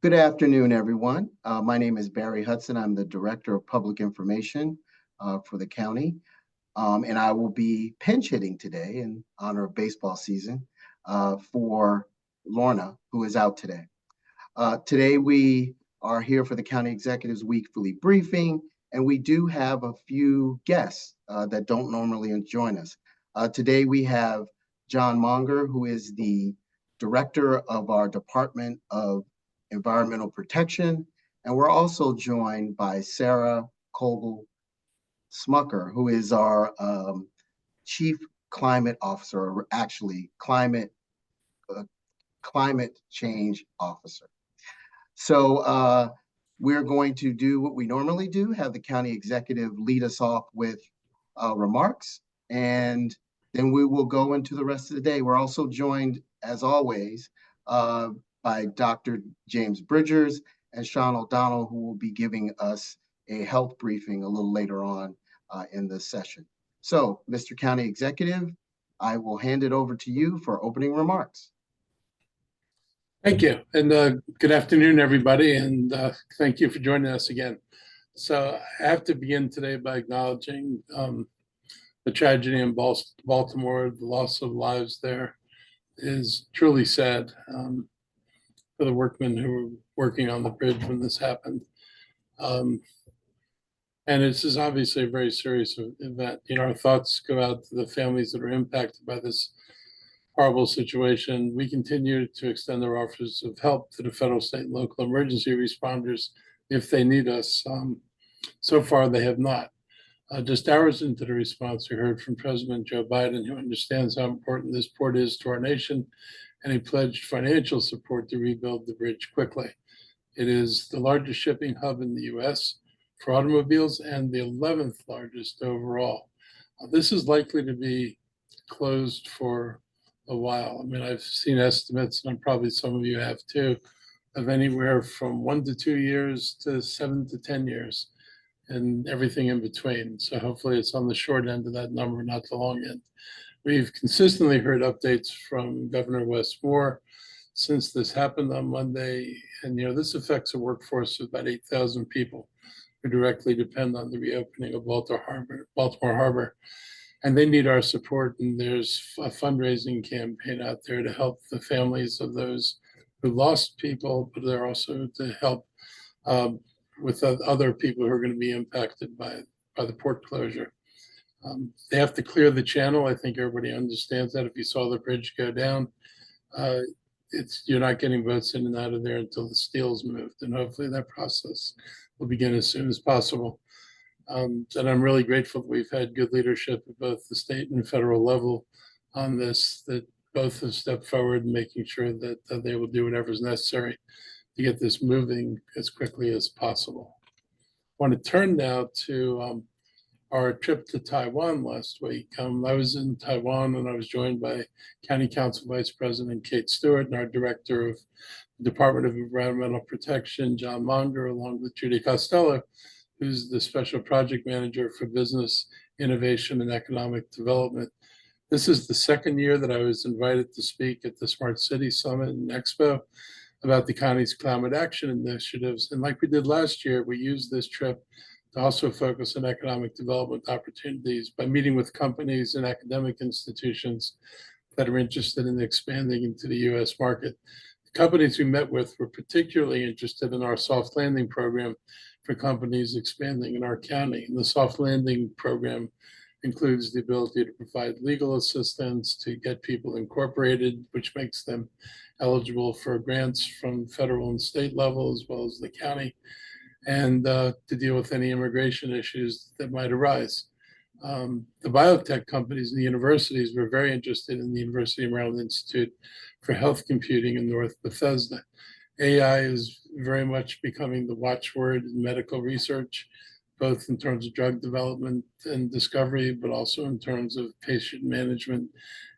Good afternoon, everyone. My name is Barry Hudson. I'm the Director of Public Information for the county, and I will be pinch hitting today in honor of baseball season for Lorna, who is out today. Today, we are here for the County Executive's weekly briefing, and we do have a few guests that don't normally join us. Today, we have John Monger, who is the Director of our Department of Environmental Protection, and we're also joined by Sarah Kogel Smucker, who is our Chief Climate Officer, or actually Climate Change Officer. So we're going to do what we normally do, have the county executive lead us off with remarks, and then we will go into the rest of the day. We're also joined, as always, by Dr. James Bridgers and Sean O'Donnell, who will be giving us a health briefing a little later on in this session. So, Mr. County Executive, I will hand it over to you for opening remarks. Thank you, and good afternoon, everybody, and thank you for joining us again. So I have to begin today by acknowledging the tragedy in Baltimore. The loss of lives there is truly sad. For the workmen who were working on the bridge when this happened. And this is obviously a very serious event. Our thoughts go out to the families that are impacted by this horrible situation. We continue to extend our offers of help to the federal, state, and local emergency responders if they need us. So far, they have not. Just hours into the response, we heard from President Joe Biden, who understands how important this port is to our nation, and he pledged financial support to rebuild the bridge quickly. It is the largest shipping hub in the U.S. for automobiles and the 11th largest overall. This is likely to be closed for a while. I mean, I've seen estimates, and probably some of you have too, of anywhere from 1 to 2 years to 7 to 10 years and everything in between. So hopefully it's on the short end of that number, not the long end. We've consistently heard updates from Governor Wes Moore since this happened on Monday. And, this affects a workforce of about 8,000 people who directly depend on the reopening of Baltimore Harbor. And they need our support. And there's a fundraising campaign out there to help the families of those who lost people, but they're also to help with other people who are going to be impacted by the port closure. They have to clear the channel. I think everybody understands that. If you saw the bridge go down, you're not getting boats in and out of there until the steel's moved, and hopefully that process will begin as soon as possible. And I'm really grateful that we've had good leadership at both the state and federal level on this, that both have stepped forward in making sure that they will do whatever is necessary to get this moving as quickly as possible. I want to turn now to our trip to Taiwan last week. I was in Taiwan and I was joined by County Council Vice President Kate Stewart and our Director of the Department of Environmental Protection, John Monger, along with Judy Costello, who's the Special Project Manager for Business Innovation and Economic Development. This is the second year that I was invited to speak at the Smart City Summit and Expo about the county's climate action initiatives. And like we did last year, we used this trip to also focus on economic development opportunities by meeting with companies and academic institutions that are interested in expanding into the U.S. market. The companies we met with were particularly interested in our soft landing program for companies expanding in our county. And the soft landing program includes the ability to provide legal assistance to get people incorporated, which makes them eligible for grants from federal and state level, as well as the county, and to deal with any immigration issues that might arise. The biotech companies and the universities were very interested in the University of Maryland Institute for Health Computing in North Bethesda. AI is very much becoming the watchword in medical research, both in terms of drug development and discovery, but also in terms of patient management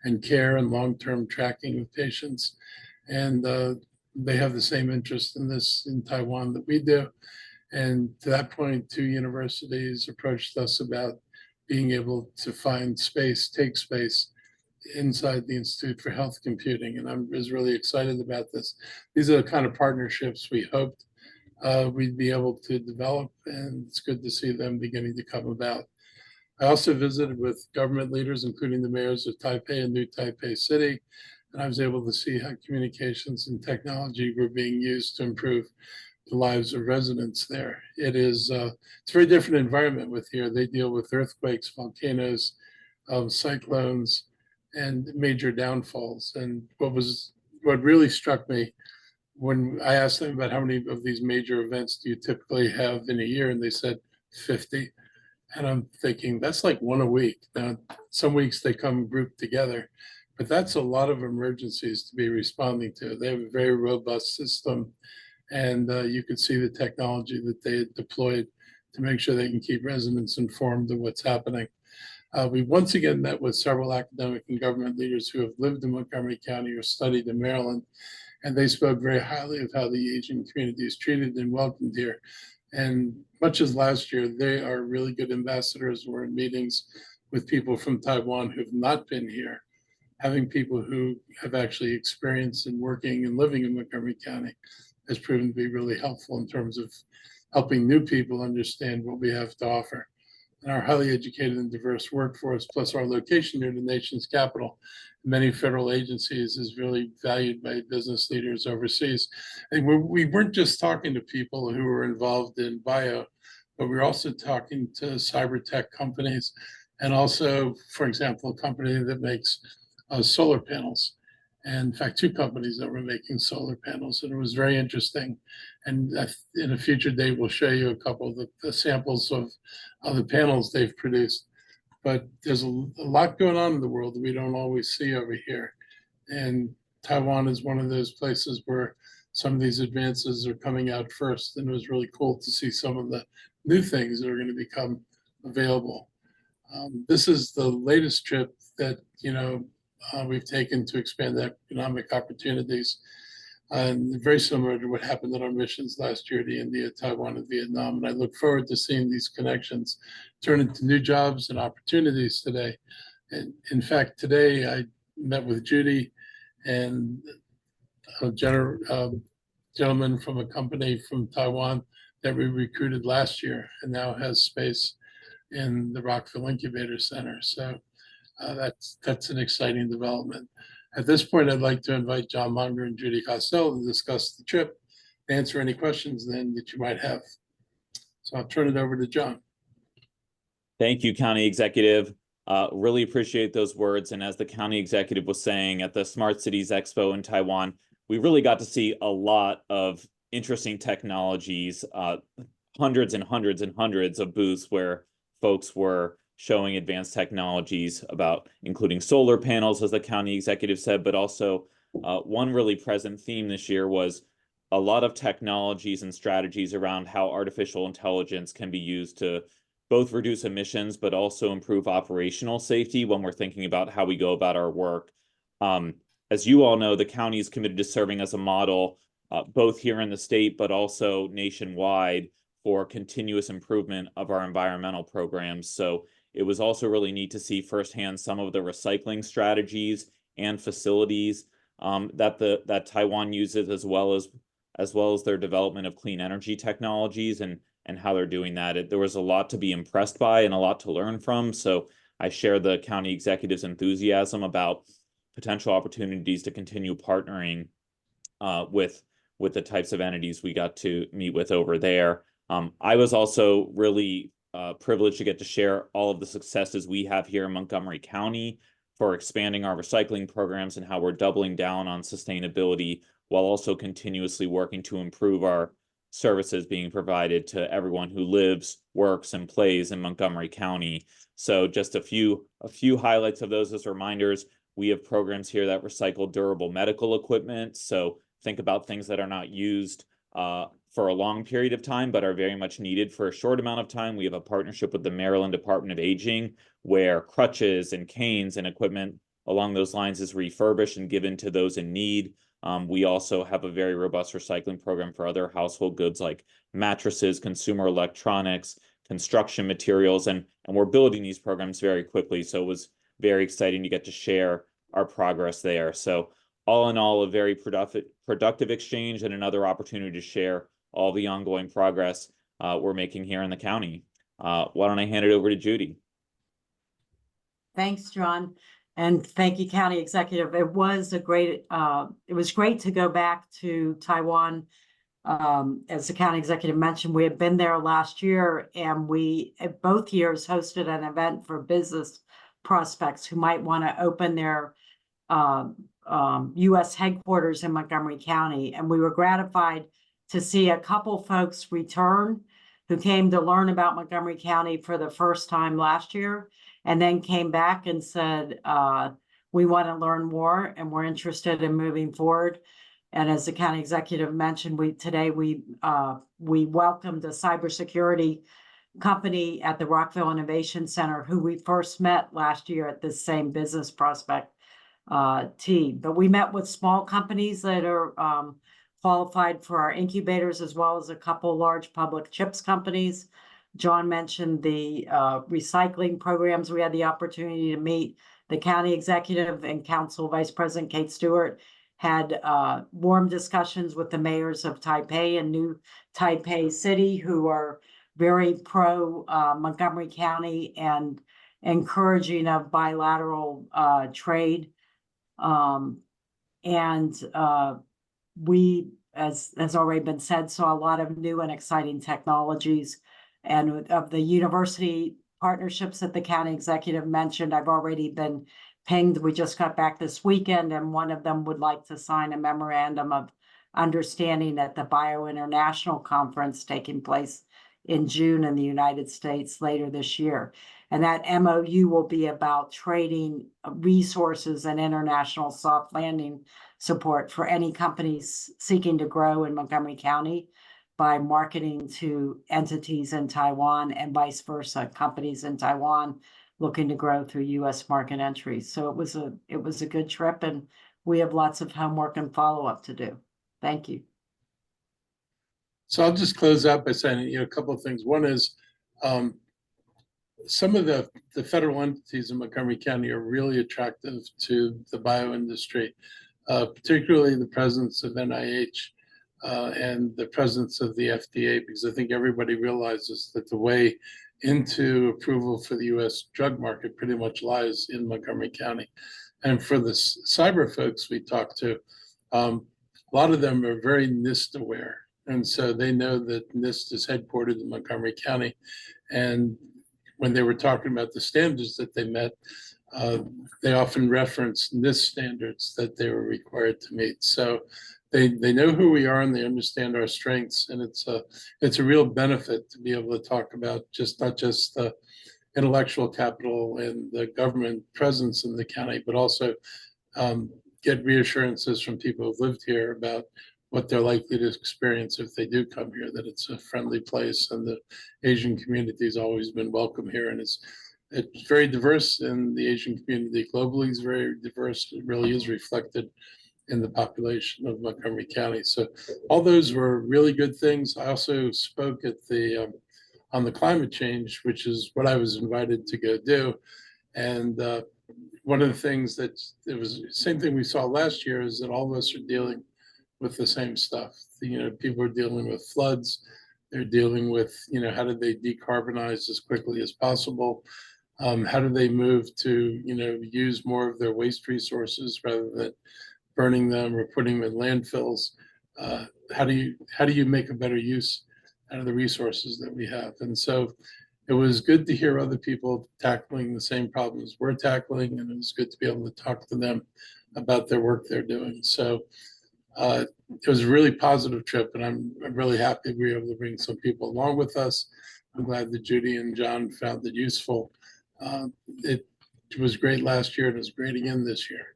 and care and long-term tracking of patients. And they have the same interest in this in Taiwan that we do. And to that point, 2 universities approached us about being able to find space, take space inside the Institute for Health Computing, and I was really excited about this. These are the kind of partnerships we hoped we'd be able to develop, and it's good to see them beginning to come about. I also visited with government leaders, including the mayors of Taipei and New Taipei City, and I was able to see how communications and technology were being used to improve the lives of residents there. It's a very different environment with here. They deal with earthquakes, volcanoes, cyclones, and major downfalls. And what really struck me when I asked them about how many of these major events do you typically have in a year, and they said 50. And I'm thinking that's like one a week. Now, some weeks they come grouped together, but that's a lot of emergencies to be responding to. They have a very robust system, and you could see the technology that they had deployed to make sure they can keep residents informed of what's happening. We once again met with several academic and government leaders who have lived in Montgomery County or studied in Maryland, and they spoke very highly of how the Asian community is treated and welcomed here. And much as last year, they are really good ambassadors. We're in meetings with people from Taiwan who've not been here. Having people who have actually experienced in working and living in Montgomery County has proven to be really helpful in terms of helping new people understand what we have to offer. And our highly educated and diverse workforce, plus our location near the nation's capital, many federal agencies, is really valued by business leaders overseas. And we weren't just talking to people who were involved in bio, but we were also talking to cyber tech companies, and also, for example, a company that makes solar panels. And in fact, two companies that were making solar panels, and it was very interesting. And in a future day, we'll show you a couple of the samples of the panels they've produced. But there's a lot going on in the world that we don't always see over here. And Taiwan is one of those places where some of these advances are coming out first. And it was really cool to see some of the new things that are going to become available. This is the latest trip that, we've taken to expand economic opportunities. And very similar to what happened at our missions last year to India, Taiwan, and Vietnam. And I look forward to seeing these connections turn into new jobs and opportunities today. And in fact, today I met with Judy and a gentleman from a company from Taiwan that we recruited last year and now has space in the Rockville Incubator Center. So that's an exciting development. At this point, I'd like to invite John Munger and Judy Costello to discuss the trip, answer any questions then that you might have. So I'll turn it over to John. Thank you, County Executive. Really appreciate those words. And as the County Executive was saying at the Smart Cities Expo in Taiwan, we really got to see a lot of interesting technologies, hundreds and hundreds and hundreds of booths where folks were showing advanced technologies about including solar panels, as the county executive said, but also one really present theme this year was a lot of technologies and strategies around how artificial intelligence can be used to both reduce emissions, but also improve operational safety when we're thinking about how we go about our work. As you all know, the county is committed to serving as a model, both here in the state, but also nationwide for continuous improvement of our environmental programs. So it was also really neat to see firsthand some of the recycling strategies and facilities that Taiwan uses, as well as their development of clean energy technologies and how they're doing that. There was a lot to be impressed by and a lot to learn from. So I share the county executive's enthusiasm about potential opportunities to continue partnering with the types of entities we got to meet with over there. I was also really privileged to get to share all of the successes we have here in Montgomery County for expanding our recycling programs and how we're doubling down on sustainability while also continuously working to improve our services being provided to everyone who lives, works, and plays in Montgomery County. So just a few highlights of those as reminders. We have programs here that recycle durable medical equipment. So think about things that are not used for a long period of time, but are very much needed for a short amount of time. We have a partnership with the Maryland Department of Aging, where crutches and canes and equipment along those lines is refurbished and given to those in need. We also have a very robust recycling program for other household goods like mattresses, consumer electronics, construction materials, and we're building these programs very quickly. So it was very exciting to get to share our progress there. So all in all, a very productive exchange and another opportunity to share all the ongoing progress we're making here in the county. Why don't I hand it over to Judy? Thanks, John. And thank you, County Executive. It was great to go back to Taiwan. As the County Executive mentioned, we had been there last year, and we at both years hosted an event for business prospects who might want to open their U.S. headquarters in Montgomery County. And we were gratified to see a couple folks return who came to learn about Montgomery County for the first time last year, and then came back and said, we want to learn more and we're interested in moving forward. And as the county executive mentioned, we welcomed a cybersecurity company at the Rockville Innovation Center who we first met last year at this same business prospect team. But we met with small companies that are qualified for our incubators, as well as a couple large public chips companies. John mentioned the recycling programs. We had the opportunity to meet the county executive and council vice president Kate Stewart, had warm discussions with the mayors of Taipei and New Taipei City, who are very pro Montgomery County and encouraging of bilateral trade. We, as has already been said, saw a lot of new and exciting technologies. And of the university partnerships that the county executive mentioned, I've already been pinged. We just got back this weekend, and one of them would like to sign a memorandum of understanding at the Bio International Conference taking place in June in the United States later this year. And that MOU will be about trading resources and international soft landing support for any companies seeking to grow in Montgomery County by marketing to entities in Taiwan, and vice versa, companies in Taiwan looking to grow through U.S. market entry. So it was a good trip, and we have lots of homework and follow-up to do. Thank you. So I'll just close out by saying, a couple of things. One is some of the federal entities in Montgomery County are really attractive to the bio industry, particularly the presence of NIH and the presence of the FDA, because I think everybody realizes that the way into approval for the U.S. drug market pretty much lies in Montgomery County. And for the cyber folks we talked to, a lot of them are very NIST aware. And so they know that NIST is headquartered in Montgomery County. And when they were talking about the standards that they met, they often reference NIST standards that they were required to meet. So they know who we are and they understand our strengths. And it's a real benefit to be able to talk about not just the intellectual capital and the government presence in the county, but also get reassurances from people who've lived here about what they're likely to experience if they do come here, that it's a friendly place, and the Asian community has always been welcome here. And it's very diverse, and the Asian community globally is very diverse. It really is reflected in the population of Montgomery County. So all those were really good things. I also spoke at on the climate change, which is what I was invited to go do. And one of the things it was the same thing we saw last year, is that all of us are dealing with the same stuff. People are dealing with floods. They're dealing with, how do they decarbonize as quickly as possible? How do they move to, use more of their waste resources rather than burning them or putting them in landfills? How do you make a better use out of the resources that we have? And so it was good to hear other people tackling the same problems we're tackling, and it was good to be able to talk to them about their work they're doing. So it was a really positive trip, and I'm really happy we were able to bring some people along with us. I'm glad that Judy and John found it useful. It was great last year, and it was great again this year.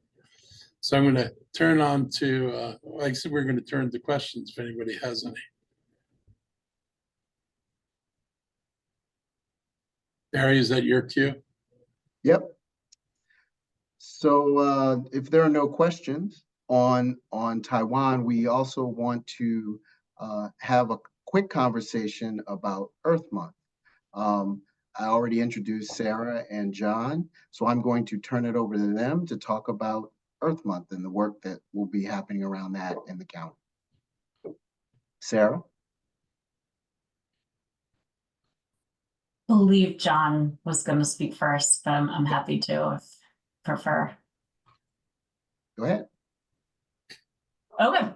So I'm going to turn on to, like I said, we're going to turn to questions if anybody has any. Barry, is that your cue? Yep. So if there are no questions on Taiwan, we also want to have a quick conversation about Earth Month. I already introduced Sarah and John, so I'm going to turn it over to them to talk about Earth Month and the work that will be happening around that in the county. Sarah? Believe John was going to speak first, but I'm happy to if prefer. Go ahead. Okay.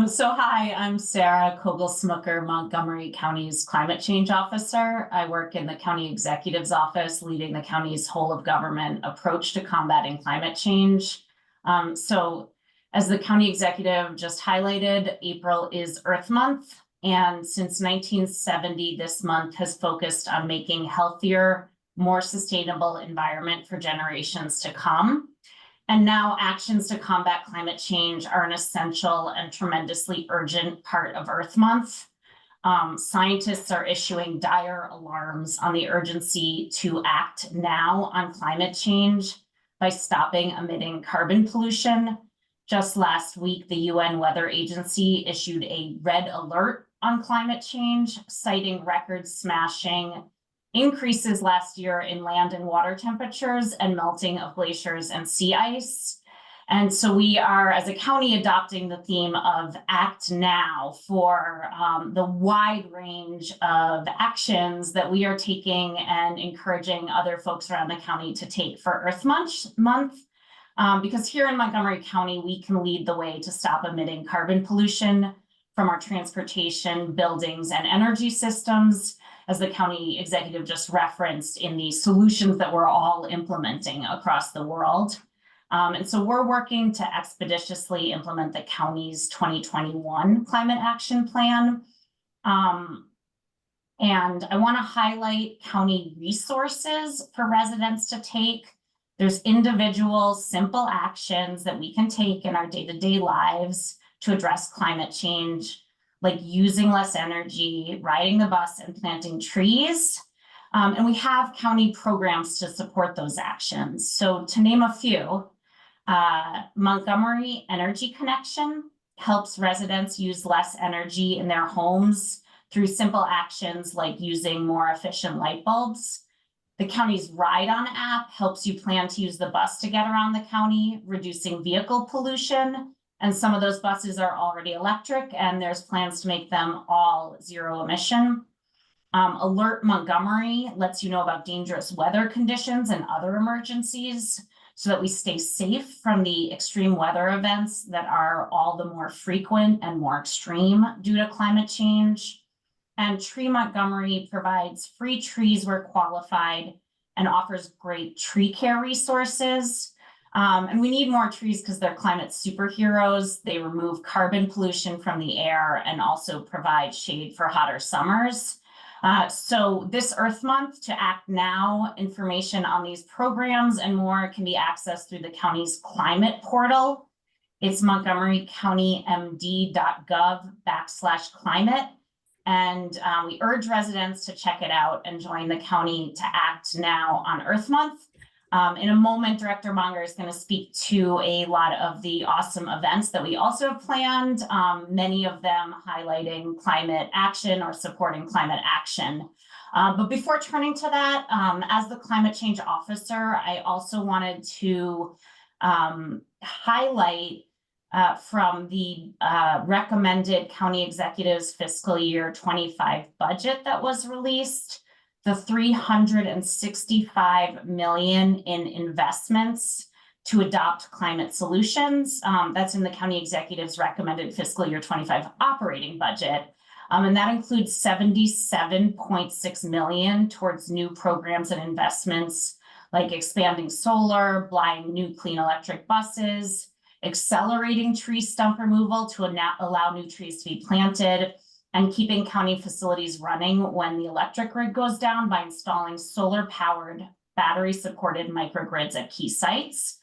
So hi, I'm Sarah Kogel-Smucker, Montgomery County's Climate Change Officer. I work in the County Executive's Office, leading the county's whole of government approach to combating climate change. So as the County Executive just highlighted, April is Earth Month. And since 1970, this month has focused on making healthier, more sustainable environment for generations to come. And now actions to combat climate change are an essential and tremendously urgent part of Earth Month. Scientists are issuing dire alarms on the urgency to act now on climate change by stopping emitting carbon pollution. Just last week, the UN Weather Agency issued a red alert on climate change, citing record-smashing increases last year in land and water temperatures and melting of glaciers and sea ice. And so we are, as a county, adopting the theme of Act Now for the wide range of actions that we are taking and encouraging other folks around the county to take for Earth Month. Because here in Montgomery County, we can lead the way to stop emitting carbon pollution from our transportation, buildings, and energy systems, as the county executive just referenced in the solutions that we're all implementing across the world. And so we're working to expeditiously implement the county's 2021 climate action plan. And I want to highlight county resources for residents to take. There's individual, simple actions that we can take in our day-to-day lives to address climate change, like using less energy, riding the bus, and planting trees. And we have county programs to support those actions. So to name a few, Montgomery Energy Connection helps residents use less energy in their homes through simple actions like using more efficient light bulbs. The county's Ride On app helps you plan to use the bus to get around the county, reducing vehicle pollution. And some of those buses are already electric, and there's plans to make them all zero emission. Alert Montgomery lets you know about dangerous weather conditions and other emergencies so that we stay safe from the extreme weather events that are all the more frequent and more extreme due to climate change. And Tree Montgomery provides free trees where qualified and offers great tree care resources. And we need more trees because they're climate superheroes. They remove carbon pollution from the air and also provide shade for hotter summers. So this Earth Month, to act now, information on these programs and more can be accessed through the county's climate portal. It's montgomerycountymd.gov/climate. And we urge residents to check it out and join the county to act now on Earth Month. In a moment, Director Monger is going to speak to a lot of the awesome events that we also have planned, many of them highlighting climate action or supporting climate action. But before turning to that, as the climate change officer, I also wanted to highlight from the recommended county executive's fiscal year 25 budget that was released, the $365 million in investments to adopt climate solutions. That's in the county executive's recommended fiscal year 25 operating budget. And that includes $77.6 million towards new programs and investments like expanding solar, buying new clean electric buses, accelerating tree stump removal to allow new trees to be planted, and keeping county facilities running when the electric grid goes down by installing solar-powered, battery-supported microgrids at key sites.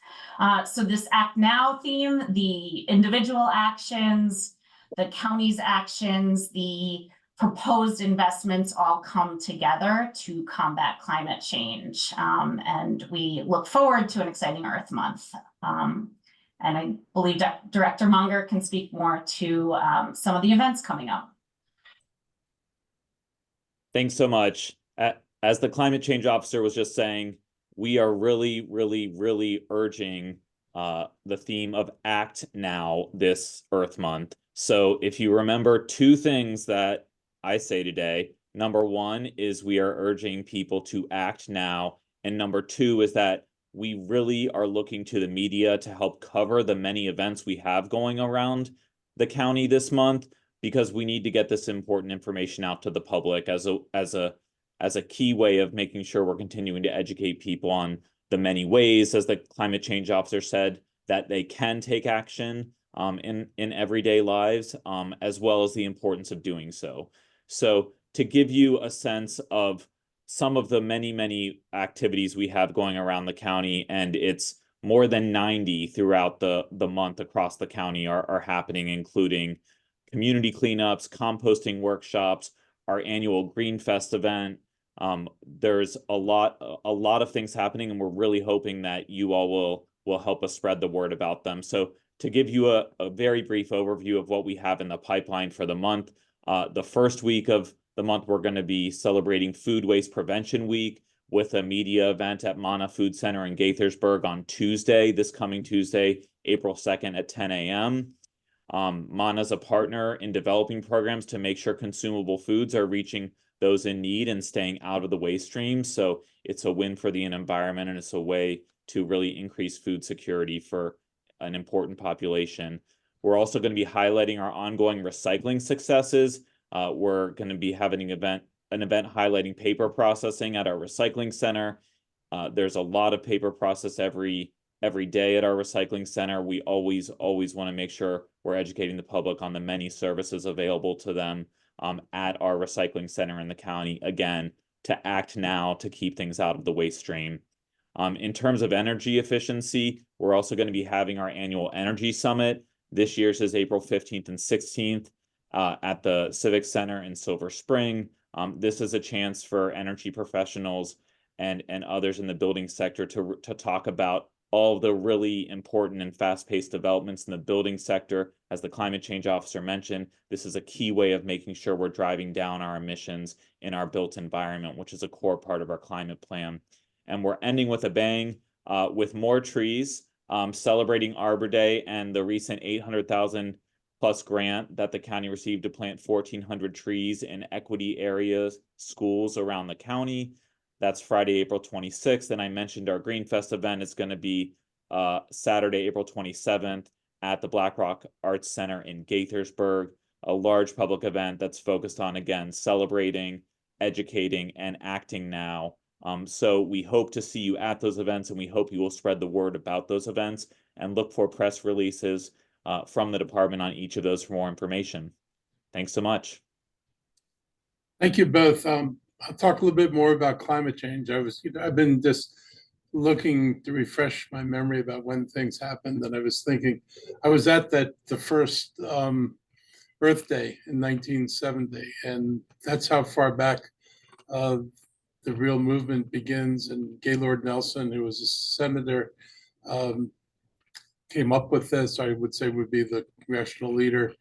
So this Act Now theme, the individual actions, the county's actions, the proposed investments all come together to combat climate change. And we look forward to an exciting Earth Month. And I believe Director Monger can speak more to some of the events coming up. Thanks so much. as the climate change officer was just saying, we are really urging the theme of Act Now this Earth Month. So if you remember two things that I say today, number one is we are urging people to act now. And number two is that we really are looking to the media to help cover the many events we have going around the county this month, because we need to get this important information out to the public as a key way of making sure we're continuing to educate people on the many ways, as the climate change officer said, that they can take action in everyday lives, as well as the importance of doing so. So to give you a sense of some of the many activities we have going around the county, and it's more than 90 throughout the month across the county are happening, including community cleanups, composting workshops, our annual Green Fest event. There's a lot of things happening, and we're really hoping that you all will help us spread the word about them. So to give you a very brief overview of what we have in the pipeline for the month, the first week of the month, we're going to be celebrating Food Waste Prevention Week with a media event at Mana Food Center in Gaithersburg on Tuesday, this coming Tuesday, April 2nd at 10 a.m. Mana's a partner in developing programs to make sure consumable foods are reaching those in need and staying out of the waste stream. So it's a win for the environment, and it's a way to really increase food security for an important population. We're also going to be highlighting our ongoing recycling successes. We're going to be having an event highlighting paper processing at our recycling center. There's a lot of paper process every day at our recycling center. We always want to make sure we're educating the public on the many services available to them at our recycling center in the county, again, to act now to keep things out of the waste stream. In terms of energy efficiency, we're also going to be having our annual energy summit. This year's is April 15th and 16th at the Civic Center in Silver Spring. This is a chance for energy professionals and others in the building sector to talk about all of the really important and fast-paced developments in the building sector. As the climate change officer mentioned, this is a key way of making sure we're driving down our emissions in our built environment, which is a core part of our climate plan. And we're ending with a bang with more trees, celebrating Arbor Day and the recent $800,000 plus grant that the county received to plant 1,400 trees in equity areas, schools around the county. That's Friday, April 26th. And I mentioned our Green Fest event is going to be Saturday, April 27th at the Black Rock Arts Center in Gaithersburg, a large public event that's focused on, again, celebrating, educating, and acting now. So we hope to see you at those events, and we hope you will spread the word about those events and look for press releases from the department on each of those for more information. Thanks so much. Thank you both. I'll talk a little bit more about climate change. I've been just looking to refresh my memory about when things happened, and I was thinking, I was at the first Earth Day in 1970, and that's how far back the real movement begins. And Gaylord Nelson, who was a senator, came up with this. I would say would be the congressional leader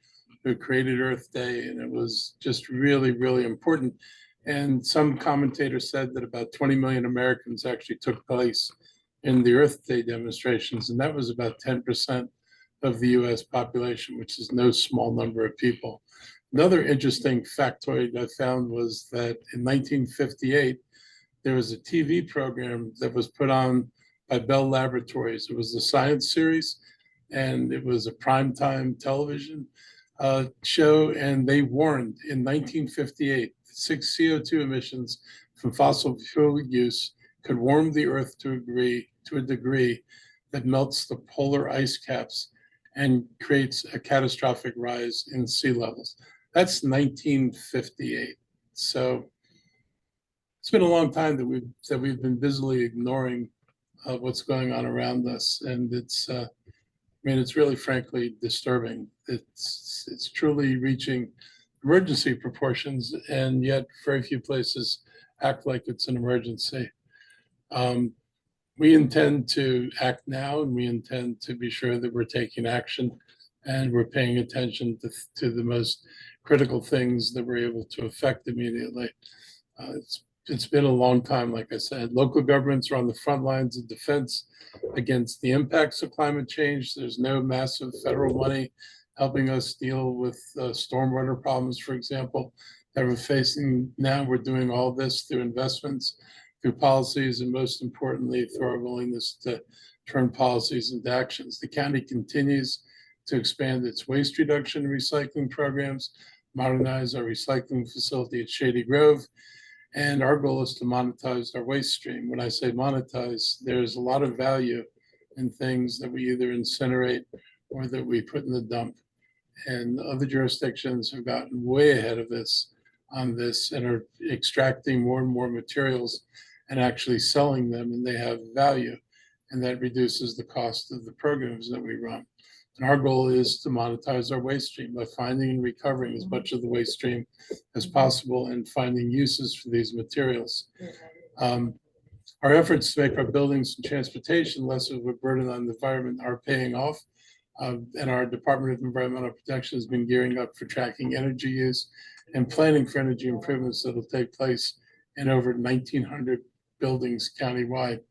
who created Earth Day, and it was just really important. And some commentators said that about 20 million Americans actually took place in the Earth Day demonstrations, and that was about 10% of the US population, which is no small number of people. Another interesting factoid I found was that in 1958, there was a TV program that was put on by Bell Laboratories. It was the science series, and it was a primetime television show, and they warned in 1958 6 CO2 emissions from fossil fuel use could warm the Earth to a degree that melts the polar ice caps and creates a catastrophic rise in sea levels. That's 1958. So it's been a long time that we've been busily ignoring what's going on around us, and it's really frankly disturbing. It's truly reaching emergency proportions, and yet very few places act like it's an emergency. We intend to act now, and we intend to be sure that we're taking action and we're paying attention to the most critical things that we're able to affect immediately. It's it's been a long time, like I said. Local governments are on the front lines of defense against the impacts of climate change. There's no massive federal money helping us deal with stormwater problems, for example, that we're facing now. We're doing all this through investments, through policies, and most importantly, through our willingness to turn policies into actions. The county continues to expand its waste reduction and recycling programs, modernize our recycling facility at Shady Grove, and our goal is to monetize our waste stream. When I say monetize, there's a lot of value in things that we either incinerate or that we put in the dump. And other jurisdictions have gotten way ahead of this on this and are extracting more and more materials and actually selling them, and they have value. And that reduces the cost of the programs that we run. And our goal is to monetize our waste stream by finding and recovering as much of the waste stream as possible and finding uses for these materials. Our efforts to make our buildings and transportation less of a burden on the environment are paying off. And our Department of Environmental Protection has been gearing up for tracking energy use and planning for energy improvements that will take place in over 1,900 buildings countywide.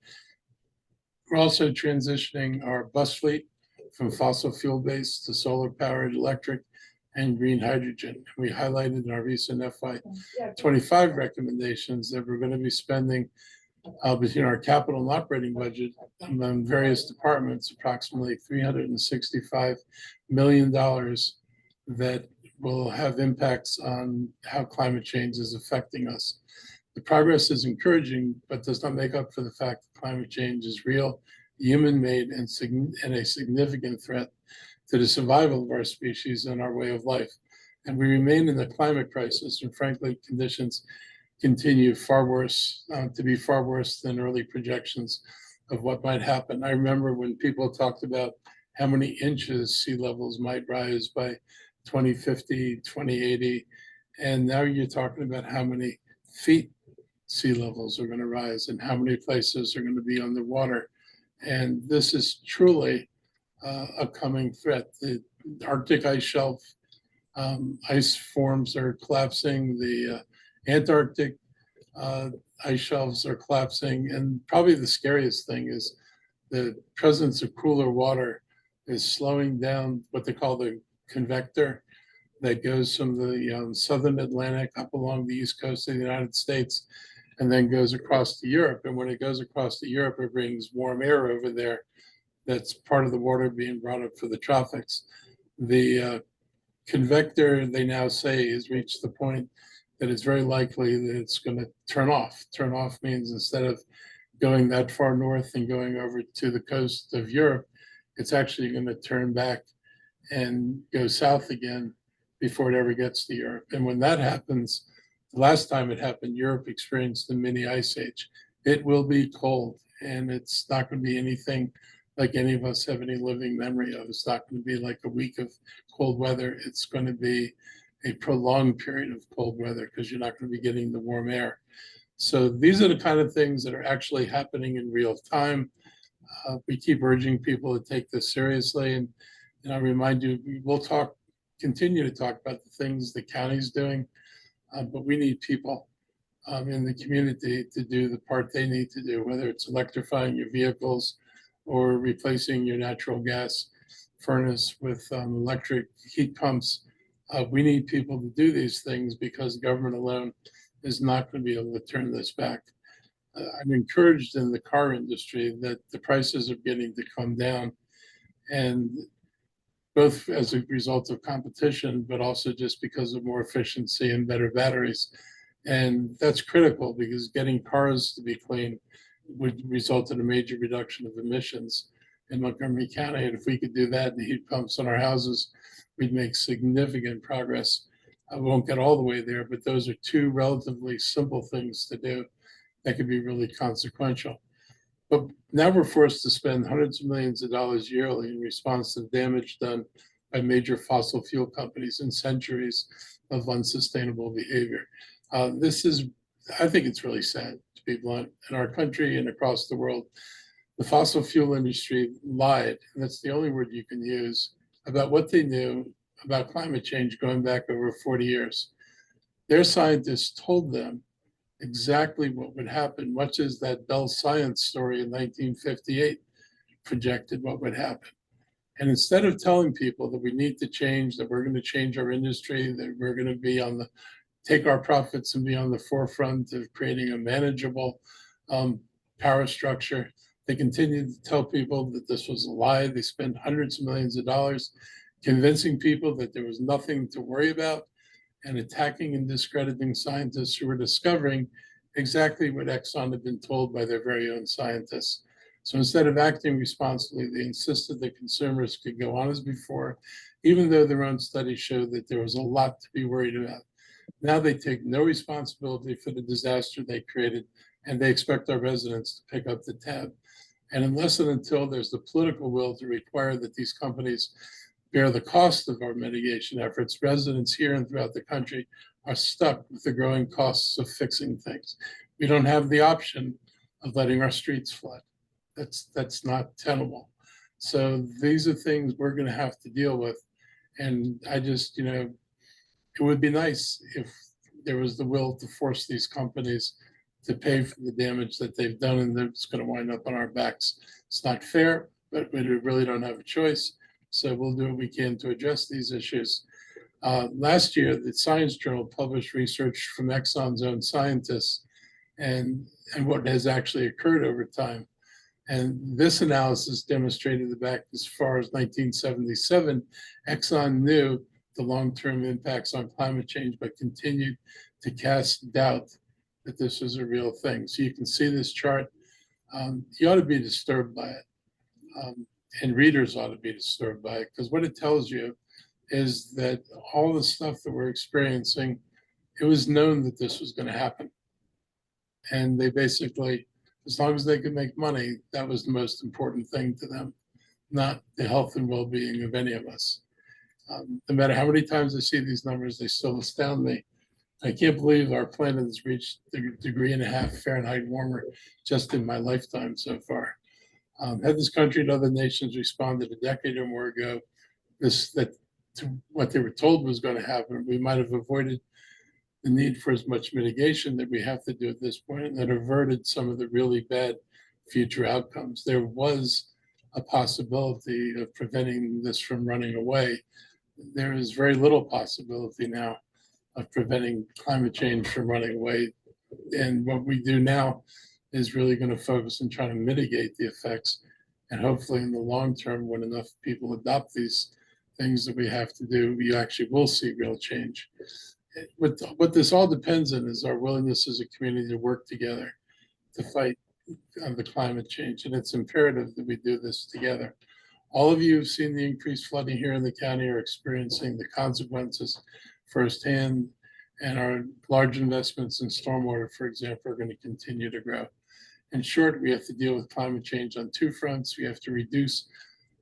We're also transitioning our bus fleet from fossil fuel based to solar powered, electric, and green hydrogen. We highlighted in our recent FY25 recommendations that we're going to be spending between our capital and operating budget among various departments, approximately $365 million that will have impacts on how climate change is affecting us. The progress is encouraging, but does not make up for the fact that climate change is real, human-made, and a significant threat to the survival of our species and our way of life. And we remain in a climate crisis, and frankly, conditions continue to be far worse than early projections of what might happen. I remember when people talked about how many inches sea levels might rise by 2050, 2080, and now you're talking about how many feet sea levels are going to rise and how many places are going to be underwater. And this is truly a coming threat. The Arctic ice shelf ice forms are collapsing. The Antarctic ice shelves are collapsing. And probably the scariest thing is the presence of cooler water is slowing down what they call the convector that goes from the southern Atlantic up along the east coast of the United States and then goes across to Europe. And when it goes across to Europe, it brings warm air over there. That's part of the water being brought up for the tropics. The convector, they now say, has reached the point that it's very likely that it's going to turn off. Turn off means instead of going that far north and going over to the coast of Europe, it's actually going to turn back and go south again before it ever gets to Europe. And when that happens, the last time it happened, Europe experienced a mini ice age. It will be cold, and it's not going to be anything like any of us have any living memory of. It's not going to be like a week of cold weather. It's going to be a prolonged period of cold weather because you're not going to be getting the warm air. So these are the kind of things that are actually happening in real time. We keep urging people to take this seriously. And I remind you, we'll continue to talk about the things the county's doing, but we need people in the community to do the part they need to do, whether it's electrifying your vehicles or replacing your natural gas furnace with electric heat pumps. We need people to do these things because government alone is not going to be able to turn this back. I'm encouraged in the car industry that the prices are getting to come down, and both as a result of competition, but also just because of more efficiency and better batteries. And that's critical because getting cars to be clean would result in a major reduction of emissions in Montgomery County. And if we could do that, the heat pumps on our houses, we'd make significant progress. I won't get all the way there, but those are two relatively simple things to do that could be really consequential. But now we're forced to spend hundreds of millions of dollars yearly in response to the damage done by major fossil fuel companies and centuries of unsustainable behavior. I think it's really sad, to be blunt. In our country and across the world, the fossil fuel industry lied, and that's the only word you can use, about what they knew about climate change going back over 40 years. Their scientists told them exactly what would happen, much as that Bell Science story in 1958 projected what would happen. And instead of telling people that we need to change, that we're going to change our industry, that we're going to be on the take our profits and be on the forefront of creating a manageable power structure, they continued to tell people that this was a lie. They spent hundreds of millions of dollars convincing people that there was nothing to worry about, and attacking and discrediting scientists who were discovering exactly what Exxon had been told by their very own scientists. So instead of acting responsibly, they insisted that consumers could go on as before, even though their own studies showed that there was a lot to be worried about. Now they take no responsibility for the disaster they created, and they expect our residents to pick up the tab. And unless and until there's the political will to require that these companies bear the cost of our mitigation efforts, residents here and throughout the country are stuck with the growing costs of fixing things. We don't have the option of letting our streets flood. That's not tenable. So these are things we're going to have to deal with. And I just, it would be nice if there was the will to force these companies to pay for the damage that they've done, and it's going to wind up on our backs. It's not fair, but we really don't have a choice. So we'll do what we can to address these issues. Last year, the Science Journal published research from Exxon's own scientists and what has actually occurred over time. And this analysis demonstrated that back as far as 1977, Exxon knew the long-term impacts on climate change, but continued to cast doubt that this was a real thing. So you can see this chart. You ought to be disturbed by it. And readers ought to be disturbed by it, because what it tells you is that all the stuff that we're experiencing, it was known that this was going to happen. And they basically, as long as they could make money, that was the most important thing to them, not the health and well-being of any of us. No matter how many times I see these numbers, they still astound me. I can't believe our planet has reached the 1.5 degrees Fahrenheit warmer just in my lifetime so far. Had this country and other nations responded a decade or more ago, to what they were told was going to happen, we might have avoided the need for as much mitigation that we have to do at this point, and that averted some of the really bad future outcomes. There was a possibility of preventing this from running away. There is very little possibility now of preventing climate change from running away. And what we do now is really going to focus on trying to mitigate the effects. And hopefully in the long term, when enough people adopt these things that we have to do, we actually will see real change. What this all depends on is our willingness as a community to work together to fight the climate change. And it's imperative that we do this together. All of you have seen the increased flooding here in the county, are experiencing the consequences firsthand, and our large investments in stormwater, for example, are going to continue to grow. In short, we have to deal with climate change on two fronts. We have to reduce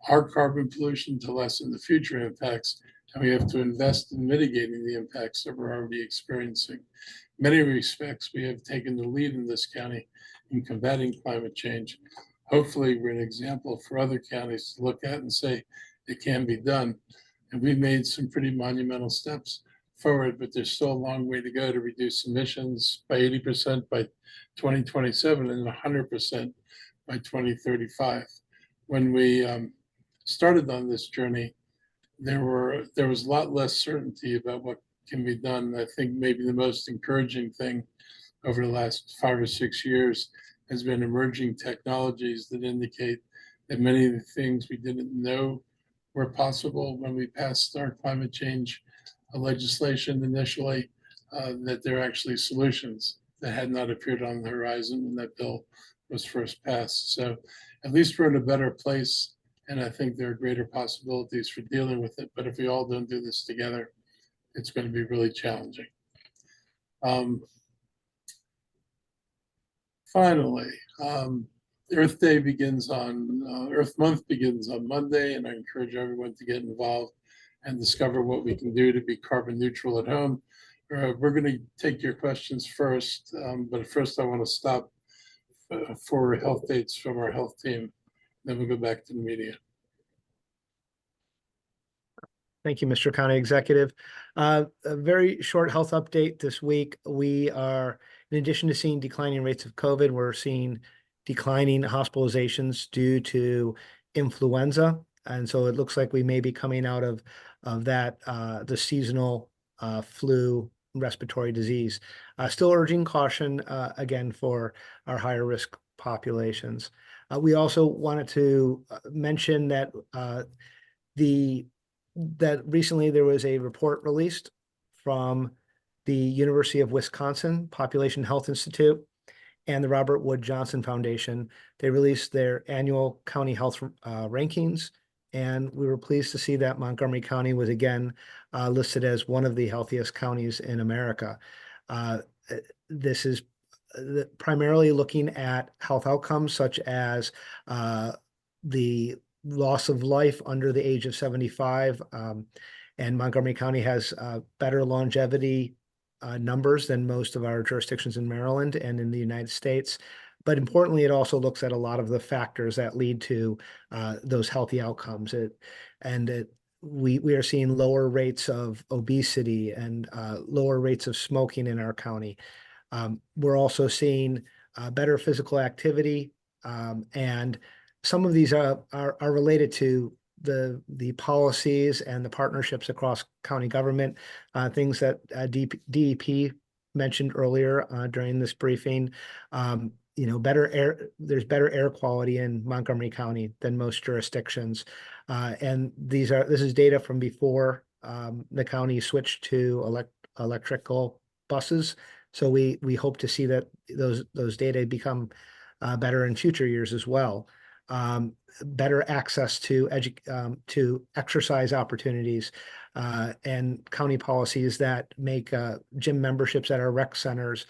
our carbon pollution to lessen the future impacts, and we have to invest in mitigating the impacts that we're already experiencing. In many respects, we have taken the lead in this county in combating climate change. Hopefully, we're an example for other counties to look at and say it can be done. And we've made some pretty monumental steps forward, but there's still a long way to go to reduce emissions by 80% by 2027 and 100% by 2035. When we started on this journey, there was a lot less certainty about what can be done. I think maybe the most encouraging thing over the last 5 or 6 years has been emerging technologies that indicate that many of the things we didn't know were possible when we passed our climate change legislation initially, that there are actually solutions that had not appeared on the horizon when that bill was first passed. So at least we're in a better place, and I think there are greater possibilities for dealing with it. But if we all don't do this together, it's going to be really challenging. Finally, Earth Day begins on, Earth Month begins on Monday, and I encourage everyone to get involved and discover what we can do to be carbon neutral at home. We're going to take your questions first, but first I want to stop for health dates from our health team. Then we'll go back to the media. Thank you, Mr. County Executive. A very short health update this week. We are In addition to seeing declining rates of COVID, we're seeing declining hospitalizations due to influenza. And so it looks like we may be coming out of that, the seasonal flu respiratory disease. Still urging caution again for our higher risk populations. We also wanted to mention that that recently there was a report released from the University of Wisconsin Population Health Institute and the Robert Wood Johnson Foundation. They released their annual county health rankings, and we were pleased to see that Montgomery County was again listed as one of the healthiest counties in America. This is primarily looking at health outcomes such as the loss of life under the age of 75. And Montgomery County has better longevity numbers than most of our jurisdictions in Maryland and in the United States. But importantly, it also looks at a lot of the factors that lead to those healthy outcomes. We are seeing lower rates of obesity and lower rates of smoking in our county. We're also seeing better physical activity, and some of these are related to the policies and the partnerships across county government, things that DEP mentioned earlier during this briefing. Better air. There's better air quality in Montgomery County than most jurisdictions, and this is data from before the county switched to electrical buses. So we hope to see that those data become better in future years as well. Better access to exercise opportunities, and county policies that make gym memberships at our rec centers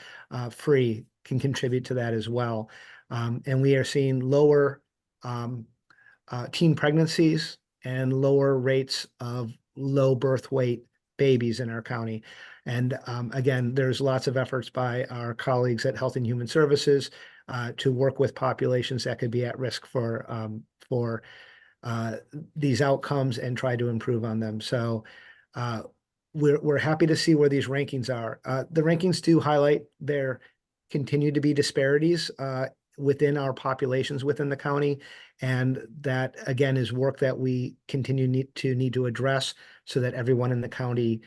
free can contribute to that as well. And we are seeing lower teen pregnancies and lower rates of low birth weight babies in our county. And again, there's lots of efforts by our colleagues at Health and Human Services to work with populations that could be at risk for these outcomes and try to improve on them. So we're happy to see where these rankings are. The rankings do highlight there continue to be disparities within our populations within the county, and that again is work that we need to address so that everyone in the county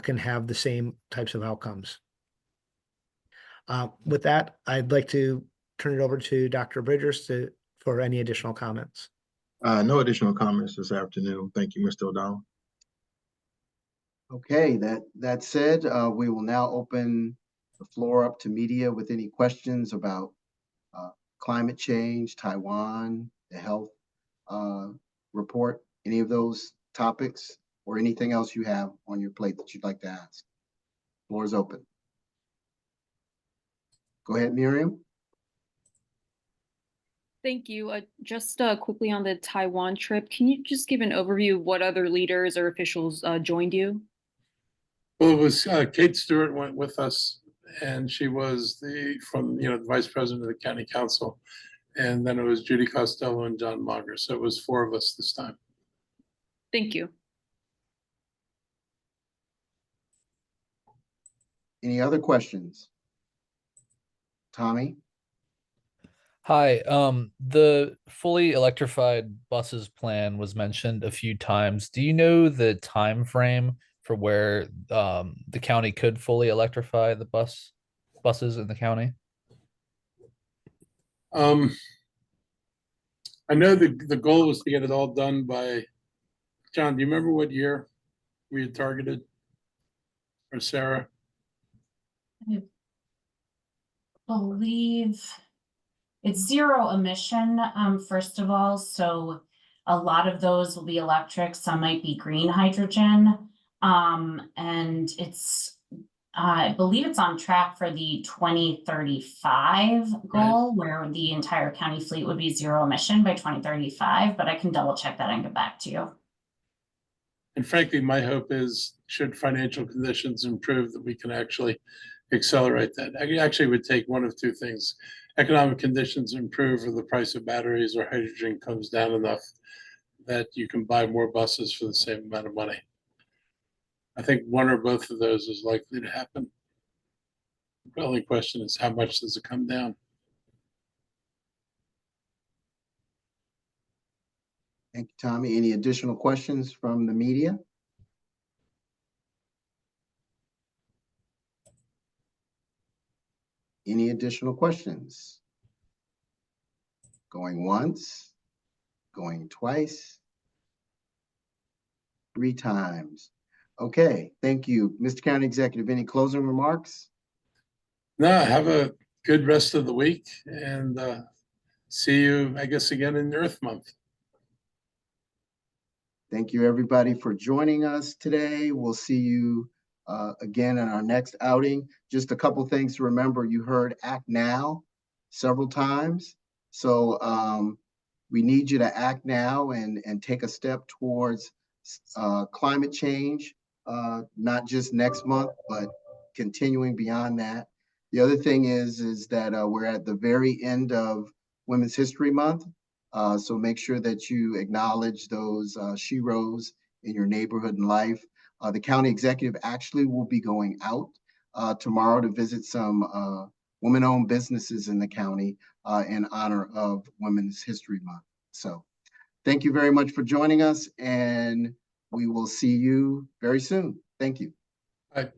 can have the same types of outcomes. With that, I'd like to turn it over to Dr. Bridgers for any additional comments. No additional comments this afternoon. Thank you, Mr. O'Donnell. Okay, that said, we will now open the floor up to media with any questions about climate change, Taiwan, the health report, any of those topics, or anything else you have on your plate that you'd like to ask. Floor is open. Go ahead, Miriam. Thank you. Just quickly on the Taiwan trip, can you just give an overview of what other leaders or officials joined you? Well, it was Kate Stewart went with us, and she was the vice president of the county council. And then it was Judy Costello and John Mager. So it was 4 of us this time. Thank you. Any other questions? Tommy? Hi, the fully electrified buses plan was mentioned a few times. Do you know the time frame for where the county could fully electrify the buses in the county? I know the goal was to get it all done by, John, do you remember what year we had targeted? Or Sarah? I believe it's zero emission, first of all. So a lot of those will be electric. Some might be green hydrogen. And I believe it's on track for the 2035 goal, where the entire county fleet would be zero emission by 2035, but I can double check that and get back to you. And frankly, my hope is, should financial conditions improve, that we can actually accelerate that. It actually would take one of two things. Economic conditions improve, or the price of batteries or hydrogen comes down enough that you can buy more buses for the same amount of money. I think one or both of those is likely to happen. The only question is how much does it come down? Thank you, Tommy. Any additional questions from the media? Any additional questions? Going once, going twice, 3 times. Okay, thank you. Mr. County Executive, any closing remarks? No, have a good rest of the week and see you, I guess, again in Earth Month. Thank you, everybody, for joining us today. We'll see you again in our next outing. Just a couple things to remember. You heard act now several times. So we need you to act now and take a step towards climate change, not just next month, but continuing beyond that. The other thing is that we're at the very end of Women's History Month. So make sure that you acknowledge those sheroes in your neighborhood and life. The county executive actually will be going out tomorrow to visit some women-owned businesses in the county in honor of Women's History Month. So thank you very much for joining us, and we will see you very soon. Thank you. Bye.